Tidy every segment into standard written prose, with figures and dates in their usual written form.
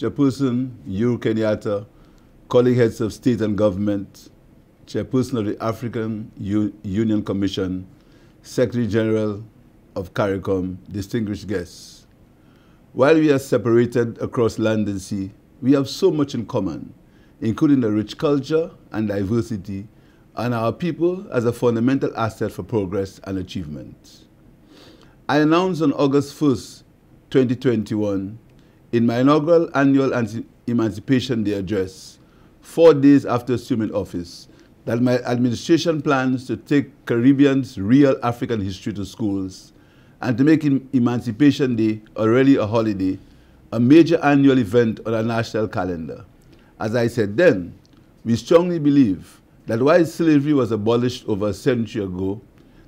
Chairperson Uhuru Kenyatta, colleague heads of state and government, Chairperson of the African Union Commission, Secretary General of CARICOM, distinguished guests. While we are separated across land and sea, we have so much in common, including a rich culture and diversity, and our people as a fundamental asset for progress and achievement. I announced on August 1st, 2021, in my inaugural annual Emancipation Day address, 4 days after assuming office, that my administration plans to take Caribbean's real African history to schools and to make Emancipation Day already a holiday, a major annual event on our national calendar. As I said then, we strongly believe that while slavery was abolished over a century ago,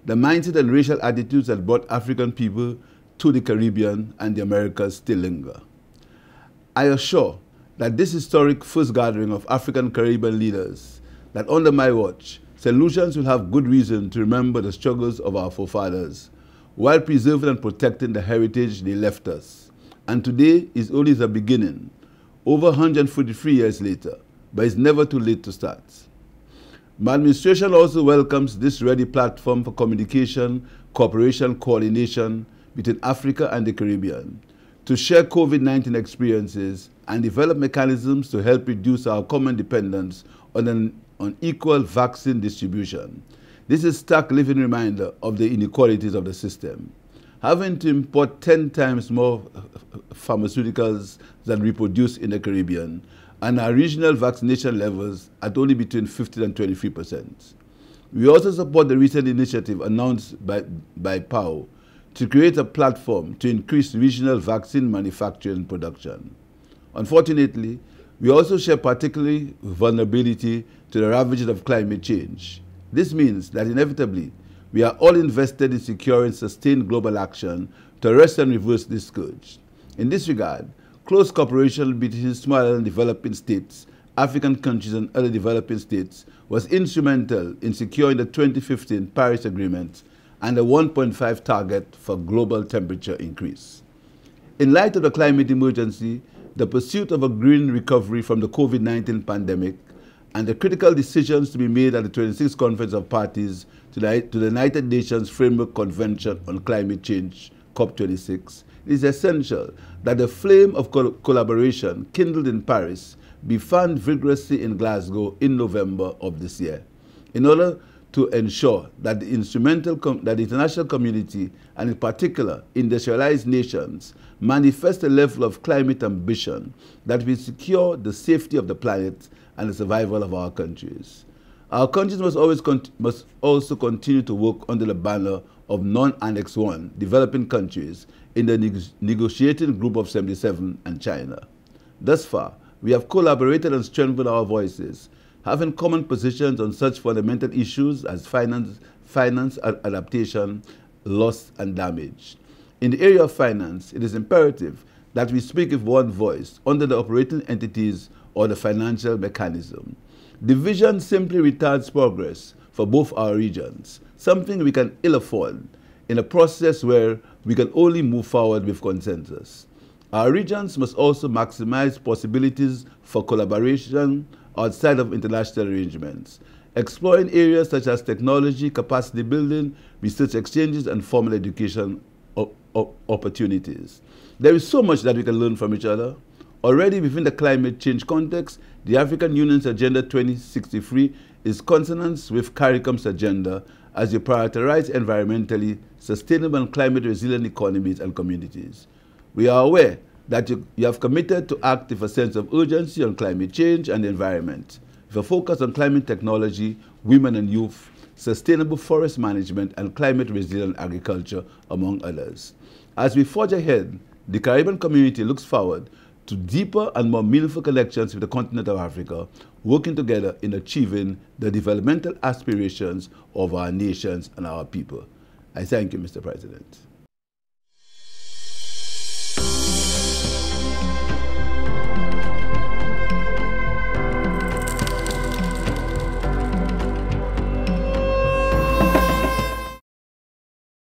the mindset and racial attitudes that brought African people to the Caribbean and the Americas still linger. I assure that this historic first gathering of African Caribbean leaders, that under my watch, St. Lucians will have good reason to remember the struggles of our forefathers, while preserving and protecting the heritage they left us. And today is only the beginning, over 143 years later, but it's never too late to start. My administration also welcomes this ready platform for communication, cooperation, coordination between Africa and the Caribbean to share COVID-19 experiences and develop mechanisms to help reduce our common dependence on equal vaccine distribution. This is a stark living reminder of the inequalities of the system. Having to import 10 times more pharmaceuticals than we produce in the Caribbean, and our regional vaccination levels at only between 15 and 23%. We also support the recent initiative announced by PAO to create a platform to increase regional vaccine manufacturing and production. Unfortunately, we also share particularly vulnerability to the ravages of climate change. This means that inevitably, we are all invested in securing sustained global action to arrest and reverse this scourge. In this regard, close cooperation between small and developing states, African countries and other developing states was instrumental in securing the 2015 Paris Agreement and the 1.5 target for global temperature increase. In light of the climate emergency, the pursuit of a green recovery from the COVID-19 pandemic, and the critical decisions to be made at the 26th Conference of Parties to the United Nations Framework Convention on Climate Change, COP26, it is essential that the flame of collaboration kindled in Paris be fanned vigorously in Glasgow in November of this year, in order to ensure that the international community, and in particular industrialized nations, manifest a level of climate ambition that will secure the safety of the planet and the survival of our countries. Our countries must also continue to work under the banner of non-Annex 1 developing countries in the negotiating group of 77 and China. Thus far, we have collaborated and strengthened our voices, having common positions on such fundamental issues as finance adaptation, loss, and damage. In the area of finance, it is imperative that we speak with one voice under the operating entities or the financial mechanism. Division simply retards progress for both our regions, something we can ill afford in a process where we can only move forward with consensus. Our regions must also maximize possibilities for collaboration outside of international arrangements, exploring areas such as technology, capacity building, research exchanges, and formal education opportunities. There is so much that we can learn from each other. Already within the climate change context, the African Union's Agenda 2063 is consonant with CARICOM's agenda as you prioritize environmentally sustainable and climate-resilient economies and communities. We are aware that you have committed to act with a sense of urgency on climate change and the environment, with a focus on climate technology, women and youth, sustainable forest management, and climate-resilient agriculture, among others. As we forge ahead, the Caribbean community looks forward to deeper and more meaningful connections with the continent of Africa, working together in achieving the developmental aspirations of our nations and our people. I thank you, Mr. President.